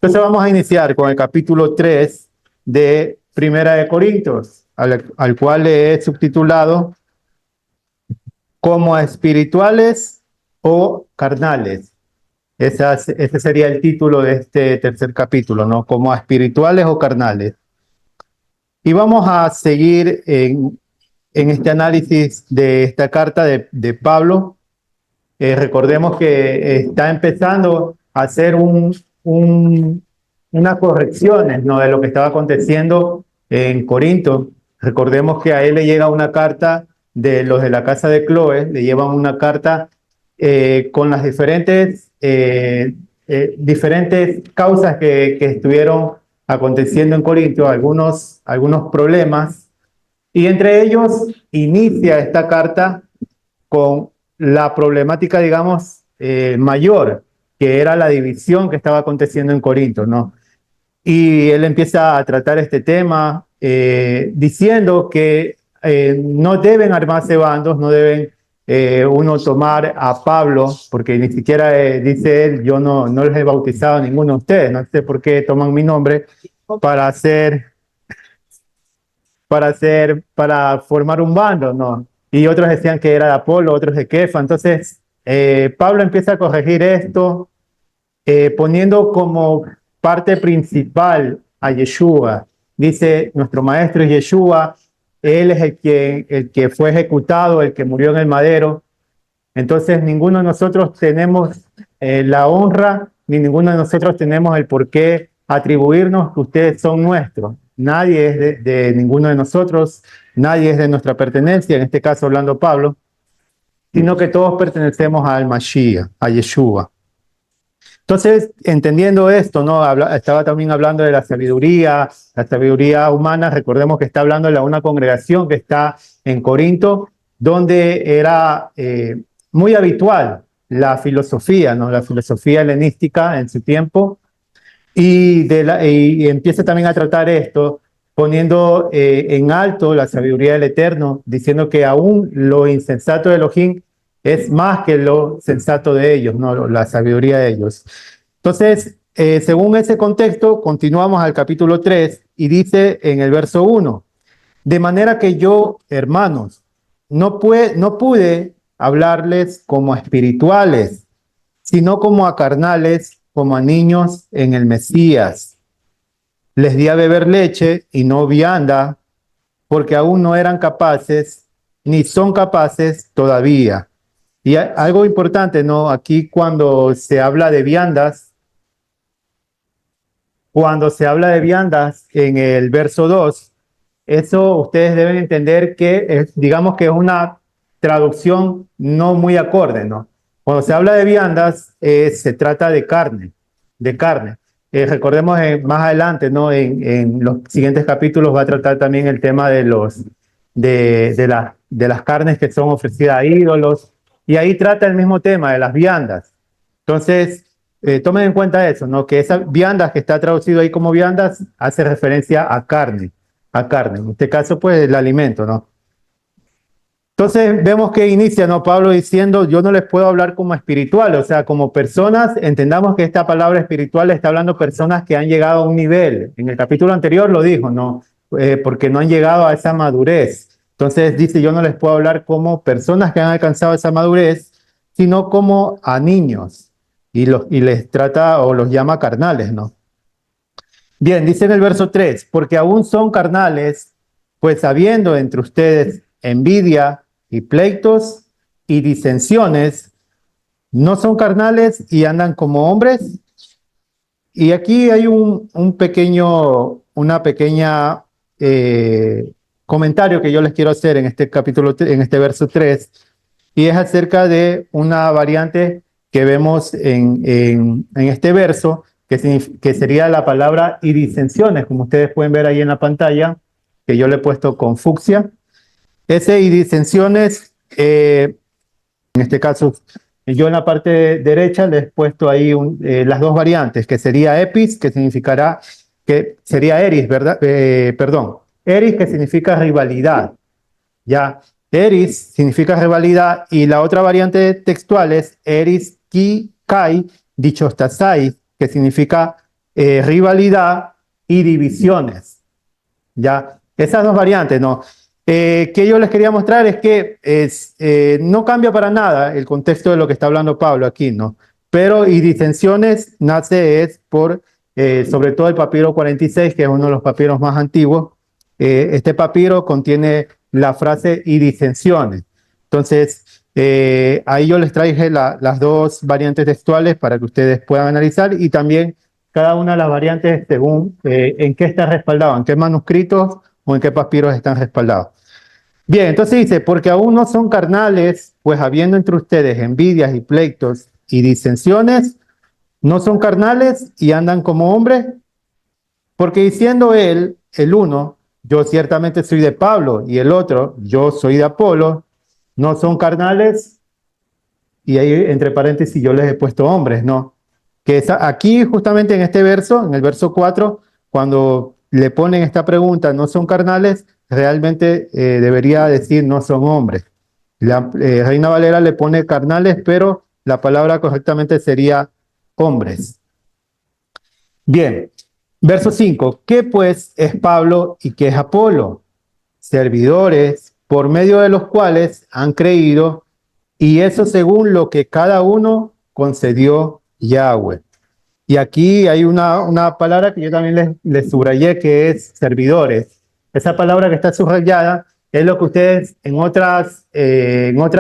Entonces vamos a iniciar con el capítulo 3 de Primera de Corintios, al cual le he subtitulado como espirituales o carnales. Ese sería el título de este tercer capítulo, ¿no? Como espirituales o carnales. Y vamos a seguir en este análisis de esta carta de Pablo. Recordemos que está empezando a hacer unas correcciones, ¿no?, de lo que estaba aconteciendo en Corinto. Recordemos que a él le llega una carta de los de la casa de Cloé, le llevan una carta con las diferentes causas que estuvieron aconteciendo en Corinto, algunos problemas, y entre ellos inicia esta carta con la problemática, digamos, mayor, que era la división que estaba aconteciendo en Corinto, ¿no? Y él empieza a tratar este tema diciendo que no deben armarse bandos, no deben uno tomar a Pablo, porque ni siquiera dice él, yo no les he bautizado a ninguno de ustedes, no sé por qué toman mi nombre para formar un bando, ¿no? Y otros decían que era de Apolo, otros de Kefa. Entonces, Pablo empieza a corregir esto, poniendo como parte principal a Yeshua. Dice, nuestro maestro es Yeshua, él es el que fue ejecutado, el que murió en el madero. Entonces, ninguno de nosotros tenemos la honra, ni ninguno de nosotros tenemos el por qué atribuirnos que ustedes son nuestros. Nadie es de ninguno de nosotros, nadie es de nuestra pertenencia, en este caso hablando Pablo, sino que todos pertenecemos al Mashiach, a Yeshua. Entonces, entendiendo esto, ¿no? Estaba también hablando de la sabiduría humana. Recordemos que está hablando de una congregación que está en Corinto, donde era muy habitual la filosofía, ¿no? La filosofía helenística en su tiempo, y empieza también a tratar esto, poniendo en alto la sabiduría del Eterno, diciendo que aún lo insensato de Elohim es más que lo sensato de ellos, ¿no? La sabiduría de ellos. Entonces, según ese contexto, continuamos al capítulo 3 y dice en el verso 1, de manera que yo, hermanos, no pude hablarles como a espirituales, sino como a carnales, como a niños en el Mesías. Les di a beber leche y no vianda, porque aún no eran capaces, ni son capaces todavía. Y algo importante, ¿no? Aquí cuando se habla de viandas, en el verso 2, eso ustedes deben entender que digamos que es una traducción no muy acorde, ¿no? Cuando se habla de viandas, se trata de carne, de carne. Recordemos más adelante, ¿no? En los siguientes capítulos va a tratar también el tema de las carnes que son ofrecidas a ídolos, y ahí trata el mismo tema de las viandas. Entonces, tomen en cuenta eso, ¿no? Que esas viandas que está traducido ahí como viandas hace referencia a carne. En este caso, pues, el alimento, ¿no? Entonces vemos que inicia, ¿no? Pablo diciendo, yo no les puedo hablar como espiritual, o sea, como personas. Entendamos que esta palabra espiritual está hablando personas que han llegado a un nivel. En el capítulo anterior lo dijo, ¿no? Porque no han llegado a esa madurez. Entonces dice, yo no les puedo hablar como personas que han alcanzado esa madurez, sino como a niños. Y les trata o los llama carnales, ¿no? Bien, dice en el verso 3, porque aún son carnales, pues habiendo entre ustedes envidia y pleitos y disensiones, no son carnales y andan como hombres. Y aquí hay una pequeña comentario que yo les quiero hacer en este capítulo, en este verso 3, y es acerca de una variante que vemos en este verso, que sería la palabra y disensiones, como ustedes pueden ver ahí en la pantalla, que yo le he puesto con fucsia. Ese y disensiones, en este caso, yo en la parte derecha les he puesto ahí las dos variantes, que sería epis, que sería eris, ¿verdad? Perdón, eris, que significa rivalidad, ¿ya? Eris significa rivalidad, y la otra variante textual es eris ki kai dichostasai, que significa rivalidad y divisiones. Ya, esas dos variantes, ¿no? Que yo les quería mostrar es que no cambia para nada el contexto de lo que está hablando Pablo aquí, ¿no? Pero y disensiones nace es por, sobre todo el papiro 46, que es uno de los papiros más antiguos. Este papiro contiene la frase y disensiones. Entonces, ahí yo les traje las dos variantes textuales para que ustedes puedan analizar y también cada una de las variantes según en qué está respaldado, en qué manuscritos o en qué papiros están respaldados. Bien, entonces dice, porque aún no son carnales, pues habiendo entre ustedes envidias y pleitos y disensiones, no son carnales y andan como hombres, porque diciendo él, el uno, yo ciertamente soy de Pablo, y el otro, yo soy de Apolo, no son carnales, y ahí entre paréntesis yo les he puesto hombres, ¿no? Que aquí justamente en este verso, en el verso 4, cuando le ponen esta pregunta, no son carnales, realmente debería decir no son hombres. La Reina Valera le pone carnales, pero la palabra correctamente sería hombres. Bien, verso 5. ¿Qué pues es Pablo y qué es Apolo? Servidores por medio de los cuales han creído, y eso según lo que cada uno concedió Yahweh. Y aquí hay una palabra que yo también les subrayé, que es servidores. Esa palabra que está subrayada es lo que ustedes en otras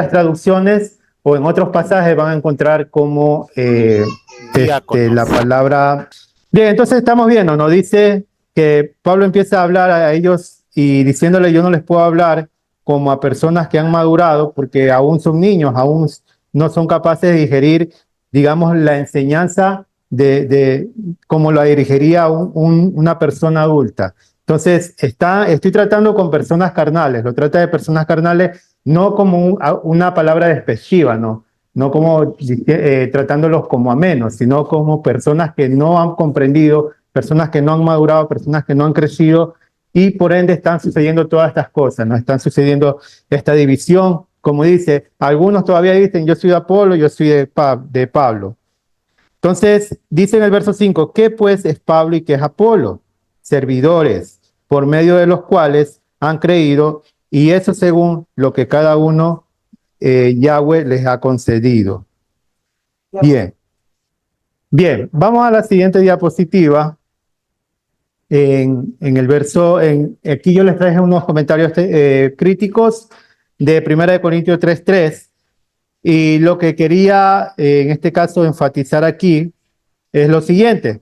traducciones o en otros pasajes van a encontrar como la palabra. Bien, entonces estamos viendo, ¿no? Dice que Pablo empieza a hablar a ellos y diciéndole yo no les puedo hablar como a personas que han madurado porque aún son niños, aún no son capaces de digerir, digamos, la enseñanza de cómo la dirigiría una persona adulta. Entonces, estoy tratando con personas carnales, lo trata de personas carnales no como una palabra despectiva, ¿no? No como tratándolos como a menos, sino como personas que no han comprendido, personas que no han madurado, personas que no han crecido y por ende están sucediendo todas estas cosas, ¿no? Están sucediendo esta división, como dice, algunos todavía dicen yo soy de Apolo, yo soy de Pablo. Entonces, dice en el verso 5, ¿qué pues es Pablo y qué es Apolo? Servidores, por medio de los cuales han creído, y eso según lo que cada uno Yahweh les ha concedido. Bien, bien, vamos a la siguiente diapositiva. En el verso, aquí yo les traje unos comentarios críticos de 1 Corintios 3:3, y lo que quería en este caso enfatizar aquí es lo siguiente,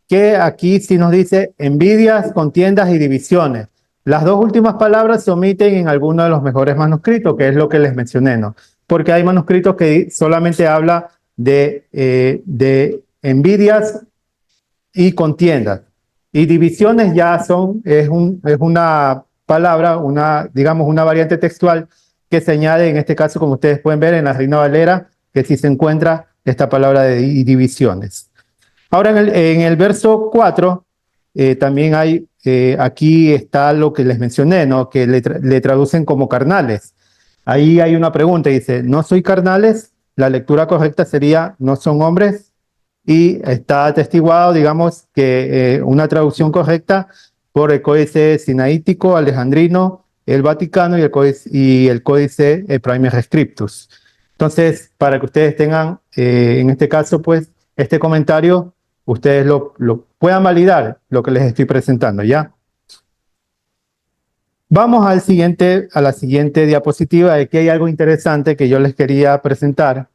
que aquí sí nos dice envidias, contiendas y divisiones. Las dos últimas palabras se omiten en alguno de los mejores manuscritos, que es lo que les mencioné, ¿no? Porque hay manuscritos que solamente habla de envidias y contiendas. Y divisiones ya es una palabra, digamos, una variante textual que se añade, en este caso, como ustedes pueden ver, en la Reina Valera, que sí se encuentra esta palabra de divisiones. Ahora en el verso 4, también hay, aquí está lo que les mencioné, ¿no? Que le traducen como carnales. Ahí hay una pregunta, dice, ¿no soy carnales? La lectura correcta sería, ¿no son hombres? Y está atestiguado, digamos, que una traducción correcta por el Códice Sinaítico, Alejandrino, el Vaticano y el Códice Primer Scriptus. Entonces, para que ustedes tengan, en este caso, pues, este comentario, ustedes lo puedan validar, lo que les estoy presentando, ¿ya? Vamos a la siguiente diapositiva. Aquí hay algo interesante que yo les quería presentar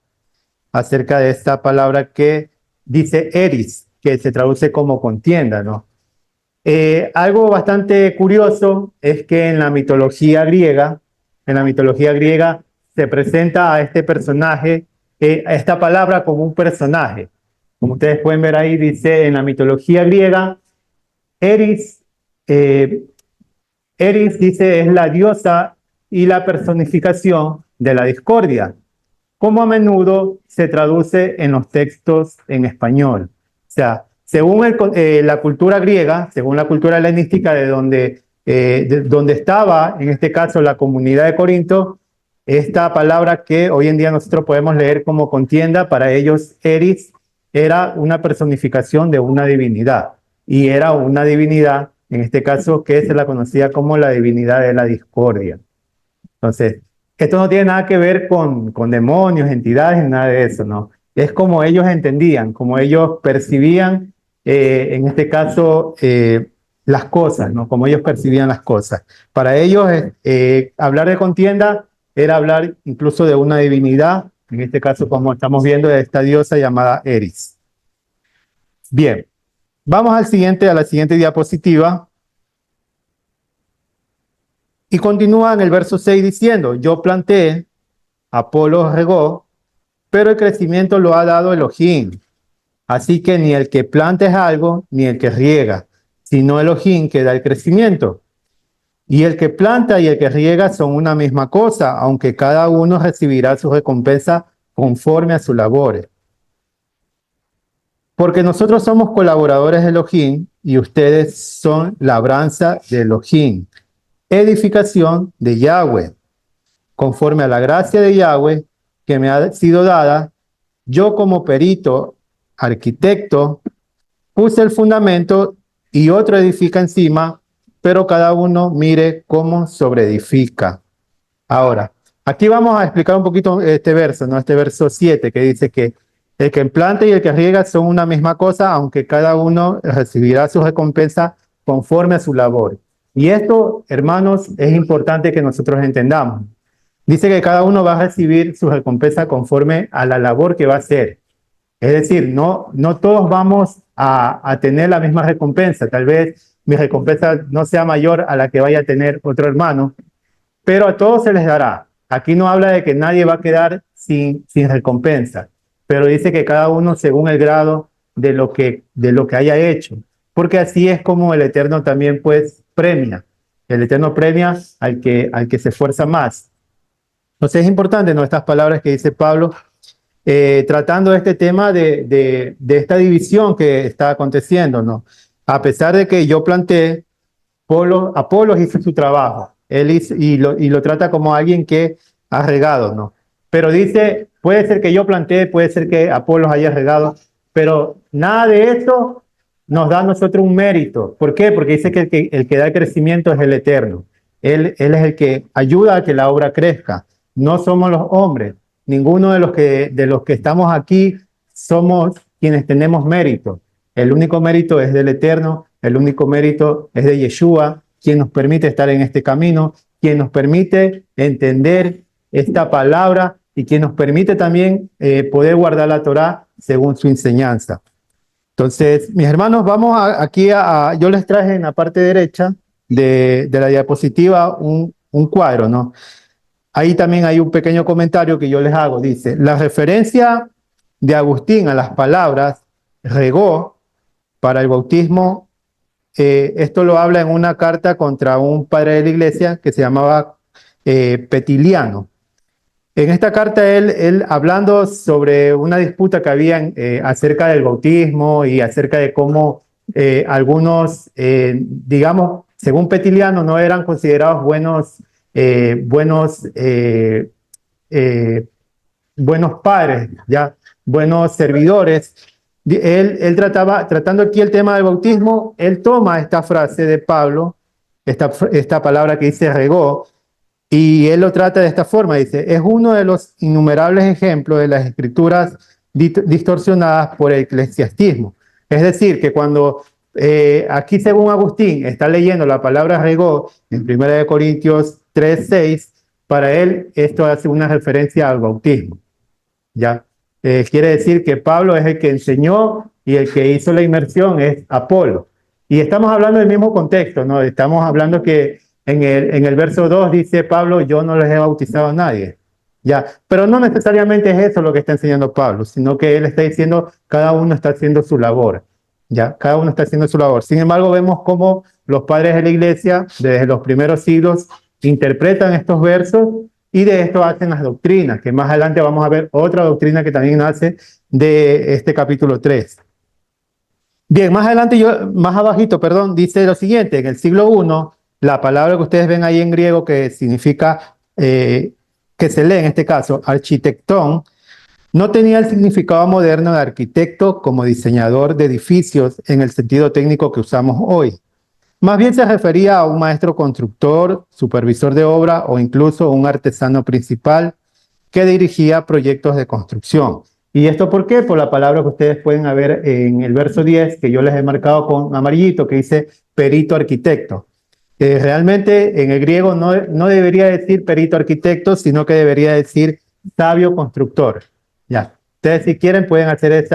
acerca de esta palabra que dice eris, que se traduce como contienda, ¿no? Algo bastante curioso es que en la mitología griega se presenta a este personaje, a esta palabra como un personaje. Como ustedes pueden ver ahí, dice en la mitología griega, Eris, Eris dice es la diosa y la personificación de la discordia, como a menudo se traduce en los textos en español. O sea, según la cultura griega, según la cultura helenística de donde estaba, en este caso, la comunidad de Corinto, esta palabra que hoy en día nosotros podemos leer como contienda, para ellos, eris, era una personificación de una divinidad. Y era una divinidad, en este caso, que se la conocía como la divinidad de la discordia. Entonces, esto no tiene nada que ver con demonios, entidades, nada de eso, ¿no? Es como ellos entendían, como ellos percibían, en este caso, las cosas, ¿no? Como ellos percibían las cosas. Para ellos, hablar de contienda era hablar incluso de una divinidad, en este caso, como estamos viendo, de esta diosa llamada Eris. Bien, vamos a la siguiente diapositiva. Y continúa en el verso 6 diciendo, yo planté, Apolo regó, pero el crecimiento lo ha dado Elohim. Así que ni el que planta es algo, ni el que riega, sino Elohim que da el crecimiento. Y el que planta y el que riega son una misma cosa, aunque cada uno recibirá su recompensa conforme a sus labores. Porque nosotros somos colaboradores de Elohim y ustedes son labranza de Elohim, edificación de Yahweh. Conforme a la gracia de Yahweh que me ha sido dada, yo como perito, arquitecto, puse el fundamento y otro edifica encima, pero cada uno mire cómo sobreedifica. Ahora, aquí vamos a explicar un poquito este verso, ¿no? Este verso 7 que dice que el que planta y el que riega son una misma cosa, aunque cada uno recibirá su recompensa conforme a su labor. Y esto, hermanos, es importante que nosotros entendamos. Dice que cada uno va a recibir su recompensa conforme a la labor que va a hacer. Es decir, no todos vamos a tener la misma recompensa. Tal vez mi recompensa no sea mayor a la que vaya a tener otro hermano, pero a todos se les dará. Aquí no habla de que nadie va a quedar sin recompensa, pero dice que cada uno según el grado de lo que haya hecho, porque así es como el Eterno también pues premia. El Eterno premia al que se esfuerza más. Entonces es importante, ¿no? Estas palabras que dice Pablo, tratando este tema de esta división que está aconteciendo, ¿no? A pesar de que yo planteé, Apolos hizo su trabajo, él hizo, y lo trata como alguien que ha regado, ¿no? Pero dice, puede ser que yo planteé, puede ser que Apolos haya regado, pero nada de eso nos da a nosotros un mérito. ¿Por qué? Porque dice que el que da el crecimiento es el Eterno. Él es el que ayuda a que la obra crezca. No somos los hombres. Ninguno de los que estamos aquí somos quienes tenemos mérito. El único mérito es del Eterno, el único mérito es de Yeshua, quien nos permite estar en este camino, quien nos permite entender esta palabra y quien nos permite también poder guardar la Torá según su enseñanza. Entonces, mis hermanos, vamos yo les traje en la parte derecha de la diapositiva un cuadro, ¿no? Ahí también hay un pequeño comentario que yo les hago. Dice, la referencia de Agustín a las palabras regó para el bautismo, esto lo habla en una carta contra un padre de la iglesia que se llamaba Petiliano. En esta carta él hablando sobre una disputa que había acerca del bautismo y acerca de cómo algunos, digamos, según Petiliano, no eran considerados buenos padres, ya, buenos servidores. Él tratando aquí el tema del bautismo, él toma esta frase de Pablo, esta palabra que dice regó, y él lo trata de esta forma, dice, es uno de los innumerables ejemplos de las escrituras distorsionadas por el eclesiastismo. Es decir, que cuando aquí según Agustín está leyendo la palabra regó en 1 Corintios 3:6, para él esto hace una referencia al bautismo. ¿Ya? Quiere decir que Pablo es el que enseñó y el que hizo la inmersión es Apolo. Y estamos hablando del mismo contexto, ¿no? Estamos hablando que en el verso 2 dice Pablo, yo no les he bautizado a nadie. ¿Ya? Pero no necesariamente es eso lo que está enseñando Pablo, sino que él está diciendo, cada uno está haciendo su labor. ¿Ya? Cada uno está haciendo su labor. Sin embargo, vemos cómo los padres de la iglesia, desde los primeros siglos, interpretan estos versos y de esto hacen las doctrinas, que más adelante vamos a ver otra doctrina que también nace de este capítulo 3. Bien, más abajito, perdón, dice lo siguiente, en el siglo I, la palabra que ustedes ven ahí en griego que significa, que se lee en este caso, architectón, No tenía el significado moderno de arquitecto como diseñador de edificios en el sentido técnico que usamos hoy. Más bien se refería a un maestro constructor, supervisor de obra o incluso un artesano principal que dirigía proyectos de construcción. ¿Y esto por qué? Por la palabra que ustedes pueden ver en el verso 10, que yo les he marcado con amarillito, que dice perito arquitecto. Realmente en el griego no debería decir perito arquitecto, sino que debería decir sabio constructor. Ya. Ustedes si quieren pueden hacer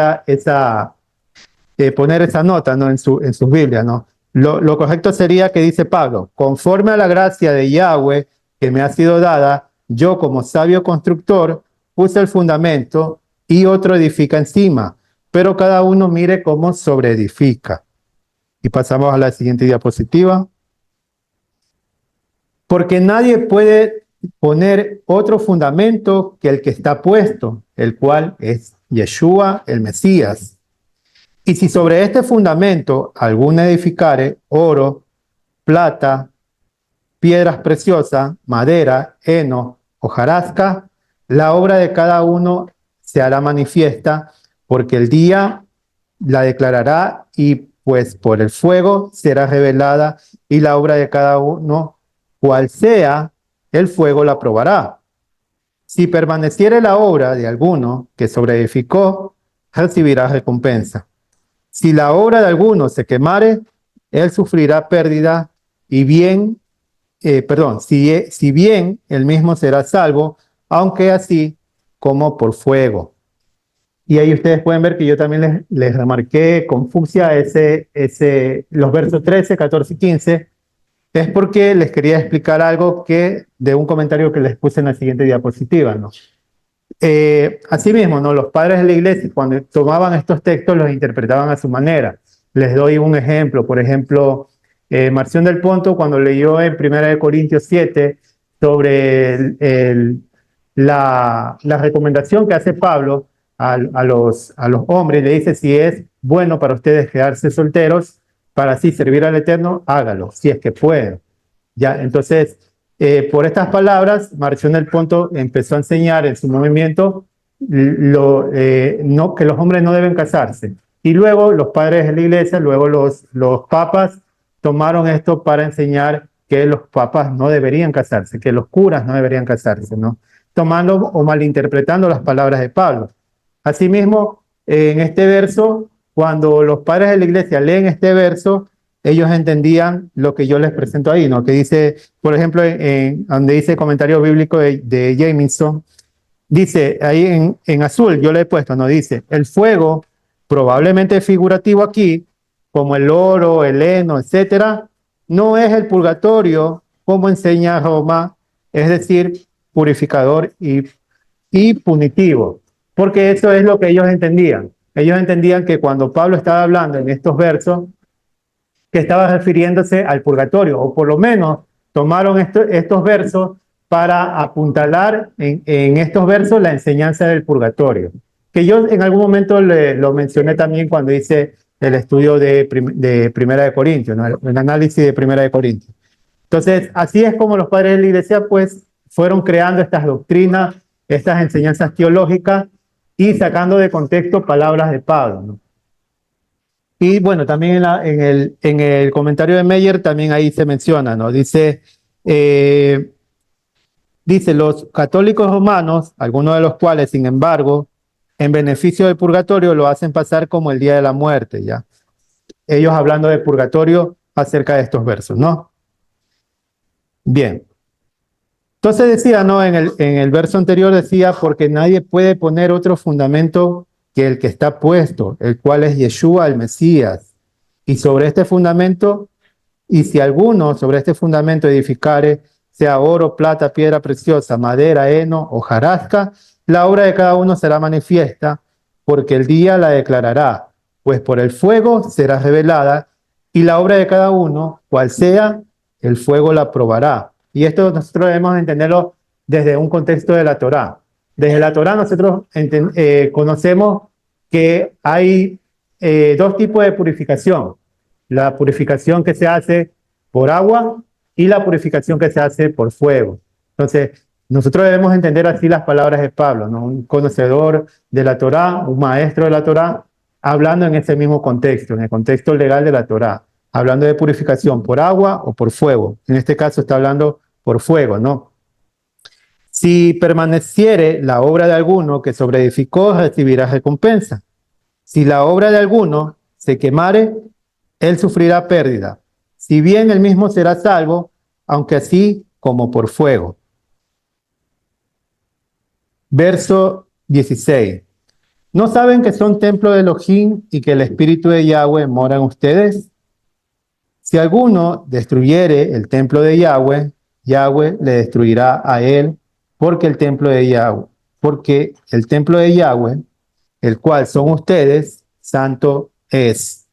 poner esa nota, ¿no? en sus Biblias, ¿no? Lo correcto sería que dice Pablo, conforme a la gracia de Yahweh que me ha sido dada, yo como sabio constructor puse el fundamento y otro edifica encima, pero cada uno mire cómo sobreedifica. Y pasamos a la siguiente diapositiva. Porque nadie puede poner otro fundamento que el que está puesto, el cual es Yeshua, el Mesías. Y si sobre este fundamento alguno edificare oro, plata, piedras preciosas, madera, heno, hojarasca, la obra de cada uno se hará manifiesta, porque el día la declarará y pues por el fuego será revelada y la obra de cada uno, cual sea, el fuego la probará. Si permaneciere la obra de alguno que sobreedificó, recibirá recompensa. Si la obra de alguno se quemare, él sufrirá pérdida y bien, si bien él mismo será salvo, aunque así como por fuego. Y ahí ustedes pueden ver que yo también les remarqué con fucsia los versos 13, 14 y 15. Es porque les quería explicar algo de un comentario que les puse en la siguiente diapositiva, ¿no? Asimismo, ¿no? Los padres de la iglesia, cuando tomaban estos textos, los interpretaban a su manera. Les doy un ejemplo. Por ejemplo, Marción del Ponto, cuando leyó en 1 Corintios 7 sobre la recomendación que hace Pablo a los hombres, le dice: si es bueno para ustedes quedarse solteros, para así servir al Eterno, hágalo, si es que pueden. Ya, entonces, por estas palabras, Marción del Ponto empezó a enseñar en su movimiento que los hombres no deben casarse. Y luego los padres de la iglesia, luego los papas tomaron esto para enseñar que los papas no deberían casarse, que los curas no deberían casarse, ¿no? Tomando o malinterpretando las palabras de Pablo. Asimismo, en este verso, cuando los padres de la iglesia leen este verso, ellos entendían lo que yo les presento ahí, ¿no? Que dice, por ejemplo, donde dice el comentario bíblico de Jamieson, dice ahí en azul, yo le he puesto, ¿no? Dice, el fuego, probablemente figurativo aquí, como el oro, el heno, etcétera, no es el purgatorio, como enseña Roma, es decir, purificador y punitivo, porque eso es lo que ellos entendían. Ellos entendían que cuando Pablo estaba hablando en estos versos, que estaba refiriéndose al purgatorio, o por lo menos tomaron estos versos para apuntalar en estos versos la enseñanza del purgatorio, que yo en algún momento lo mencioné también cuando hice el estudio de Primera de Corintios, ¿no? El análisis de Primera de Corintios. Entonces, así es como los padres de la iglesia pues fueron creando estas doctrinas, estas enseñanzas teológicas y sacando de contexto palabras de Pablo, ¿no? Y bueno, también en el comentario de Meyer también ahí se menciona, ¿no? Eh, dice, los católicos romanos, algunos de los cuales, sin embargo, en beneficio del purgatorio lo hacen pasar como el día de la muerte, ¿ya? Ellos hablando de purgatorio acerca de estos versos, ¿no? Bien. Entonces decía, ¿no? En el verso anterior decía, porque nadie puede poner otro fundamento que el que está puesto, el cual es Yeshua, el Mesías. Y sobre este fundamento, y si alguno sobre este fundamento edificare, sea oro, plata, piedra preciosa, madera, heno, hojarasca, la obra de cada uno será manifiesta, porque el día la declarará, pues por el fuego será revelada, y la obra de cada uno, cual sea, el fuego la probará. Y esto nosotros debemos entenderlo desde un contexto de la Torá. Desde la Torá nosotros conocemos que hay dos tipos de purificación: la purificación que se hace por agua y la purificación que se hace por fuego. Entonces, Nosotros debemos entender así las palabras de Pablo, ¿no? Un conocedor de la Torá, un maestro de la Torá, hablando en ese mismo contexto, en el contexto legal de la Torá, hablando de purificación por agua o por fuego. En este caso está hablando por fuego, ¿no? Si permaneciere la obra de alguno que sobreedificó, recibirá recompensa. Si la obra de alguno se quemare, él sufrirá pérdida. Si bien él mismo será salvo, aunque así como por fuego. Verso 16. ¿No saben que son templo de Elohim y que el Espíritu de Yahweh mora en ustedes? Si alguno destruyere el templo de Yahweh, Yahweh le destruirá a él, porque el templo de Yahweh, el cual son ustedes, santo es.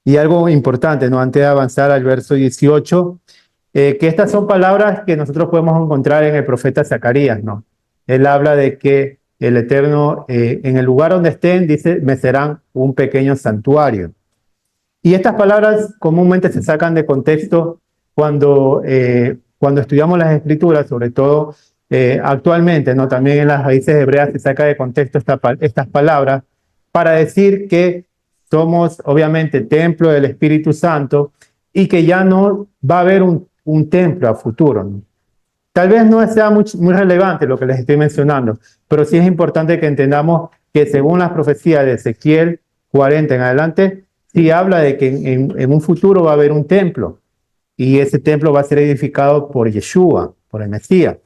Y algo importante, ¿no? Antes de avanzar al verso 18, que estas son palabras que nosotros podemos encontrar en el profeta Zacarías, ¿no? Él habla de que el Eterno, en el lugar donde estén, dice, me serán un pequeño santuario. Y estas palabras comúnmente se sacan de contexto cuando estudiamos las escrituras, sobre todo actualmente, ¿no? También en las raíces hebreas se saca de contexto estas palabras para decir que somos obviamente templo del Espíritu Santo y que ya no va a haber un templo a futuro, ¿no? Tal vez no sea muy relevante lo que les estoy mencionando, pero sí es importante que entendamos que según las profecías de Ezequiel 40 en adelante, sí habla de que en un futuro va a haber un templo y ese templo va a ser edificado por Yeshua, por el Mesías.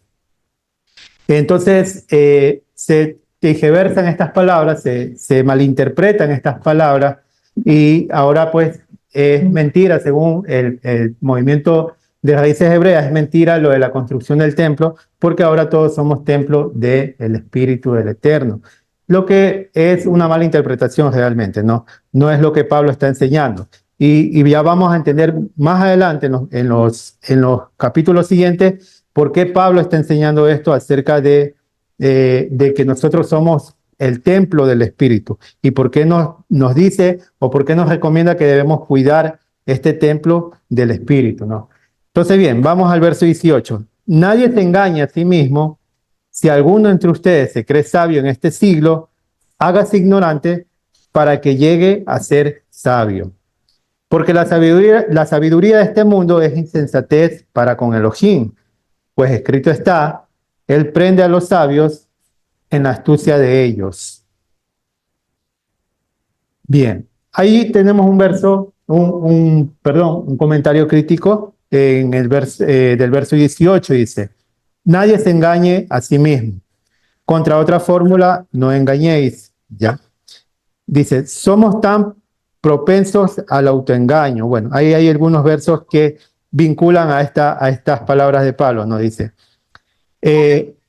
Entonces, se tergiversan estas palabras, se malinterpretan estas palabras y ahora pues es mentira según el movimiento de raíces hebreas, es mentira lo de la construcción del templo, porque ahora todos somos templo del Espíritu del Eterno. Lo que es una mala interpretación realmente, ¿no? No es lo que Pablo está enseñando. Y ya vamos a entender más adelante en los capítulos siguientes por qué Pablo está enseñando esto acerca de que nosotros somos el templo del Espíritu y por qué nos dice o por qué nos recomienda que debemos cuidar este templo del Espíritu, ¿no? Entonces, bien, vamos al verso 18. Nadie te engaña a sí mismo. Si alguno entre ustedes se cree sabio en este siglo, hágase ignorante para que llegue a ser sabio. Porque la sabiduría de este mundo es insensatez para con Elohim, pues escrito está, él prende a los sabios en la astucia de ellos. Bien, ahí tenemos un verso, un comentario crítico en el del verso 18 dice, nadie se engañe a sí mismo. Contra otra fórmula, no engañéis, ¿ya? Dice, somos tan propensos al autoengaño. Bueno, ahí hay algunos versos que vinculan a estas palabras de Pablo, ¿no? Dice,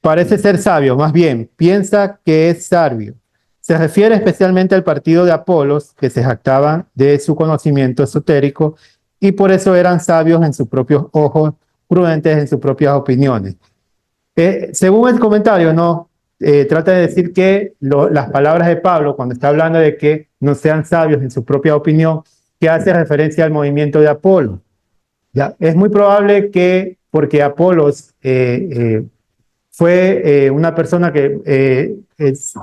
parece ser sabio, más bien, piensa que es sabio. Se refiere especialmente al partido de Apolos, que se jactaban de su conocimiento esotérico y por eso eran sabios en sus propios ojos, prudentes en sus propias opiniones. Según el comentario, ¿no? Trata de decir que las palabras de Pablo, cuando está hablando de que no sean sabios en su propia opinión, que hace referencia al movimiento de Apolo. ¿Ya? Es muy probable que, porque Apolos fue una persona que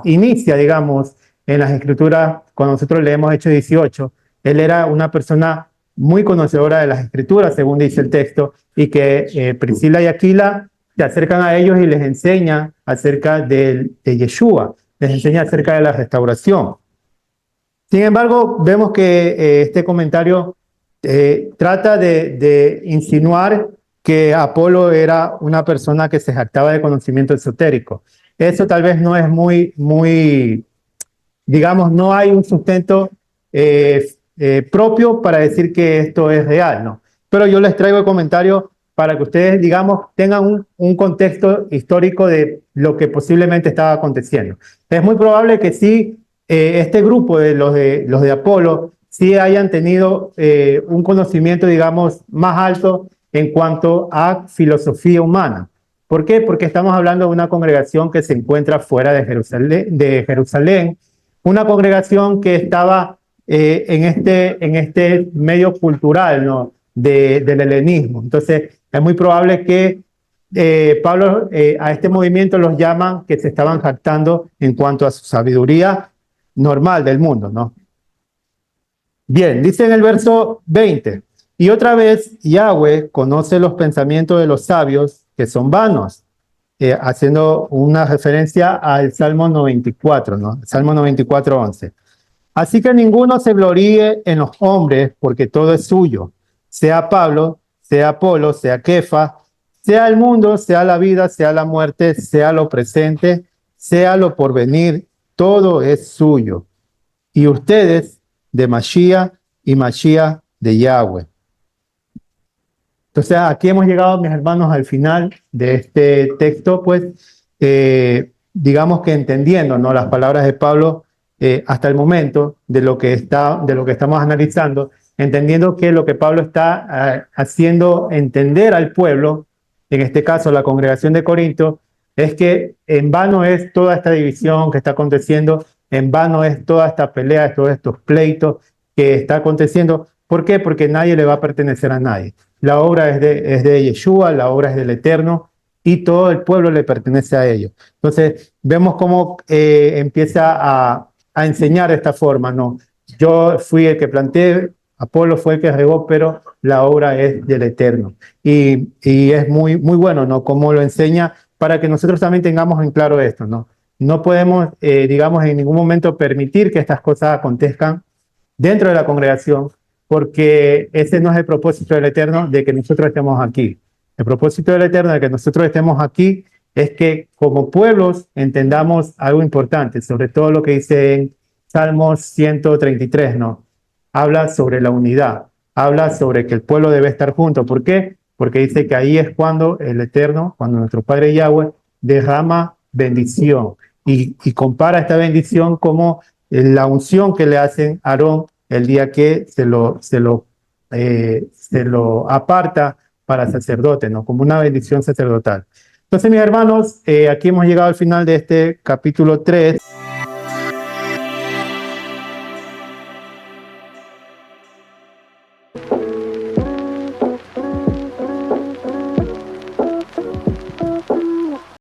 inicia, digamos, en las escrituras, cuando nosotros leemos Hechos 18, él era una persona muy conocedora de las escrituras, según dice el texto, y que Priscila y Aquila se acercan a ellos y les enseña acerca de Yeshua, les enseña acerca de la restauración. Sin embargo, vemos que este comentario trata de insinuar que Apolo era una persona que se jactaba de conocimiento esotérico. Eso tal vez no es muy, digamos, no hay un sustento propio para decir que esto es real, ¿no? Pero yo les traigo el comentario para que ustedes, digamos, tengan un contexto histórico de lo que posiblemente estaba aconteciendo. Es muy probable que sí, este grupo de los de Apolo sí hayan tenido un conocimiento, digamos, más alto en cuanto a filosofía humana. ¿Por qué? Porque estamos hablando de una congregación que se encuentra fuera de Jerusalén, una congregación que estaba en este medio cultural, ¿no? Del helenismo. Entonces, es muy probable que Pablo a este movimiento los llaman que se estaban jactando en cuanto a su sabiduría normal del mundo, ¿no? Bien, dice en el verso 20, y otra vez Yahweh conoce los pensamientos de los sabios que son vanos, haciendo una referencia al Salmo 94, ¿no? Salmo 94, 11. Así que ninguno se gloríe en los hombres, porque todo es suyo, sea Pablo, sea Apolo, sea Kefa, sea el mundo, sea la vida, sea la muerte, sea lo presente, sea lo porvenir, todo es suyo. Y ustedes de Mashiach y Mashiach de Yahweh. Entonces aquí hemos llegado, mis hermanos, al final de este texto, pues digamos que entendiendo, ¿no?, las palabras de Pablo hasta el momento de lo que estamos analizando, entendiendo que lo que Pablo está haciendo entender al pueblo, en este caso la congregación de Corinto, es que en vano es toda esta división que está aconteciendo, en vano es toda esta pelea, todos estos pleitos que está aconteciendo. ¿Por qué? Porque nadie le va a pertenecer a nadie. La obra es de Yeshua, la obra es del Eterno y todo el pueblo le pertenece a ellos. Entonces, vemos cómo empieza a enseñar de esta forma, ¿no? Yo fui el que planté, Apolo fue el que regó, pero la obra es del Eterno. Y es muy, muy bueno, ¿no?, cómo lo enseña para que nosotros también tengamos en claro esto, ¿no? No podemos, digamos, en ningún momento permitir que estas cosas acontezcan dentro de la congregación, porque ese no es el propósito del Eterno de que nosotros estemos aquí. El propósito del Eterno de que nosotros estemos aquí es que como pueblos entendamos algo importante, sobre todo lo que dice en Salmos 133, ¿no? Habla sobre la unidad, habla sobre que el pueblo debe estar junto. ¿Por qué? Porque dice que ahí es cuando el Eterno, cuando nuestro Padre Yahweh derrama bendición y compara esta bendición como la unción que le hacen a Aarón el día que se lo aparta para sacerdote, ¿no?, como una bendición sacerdotal. Entonces, mis hermanos, aquí hemos llegado al final de este capítulo 3.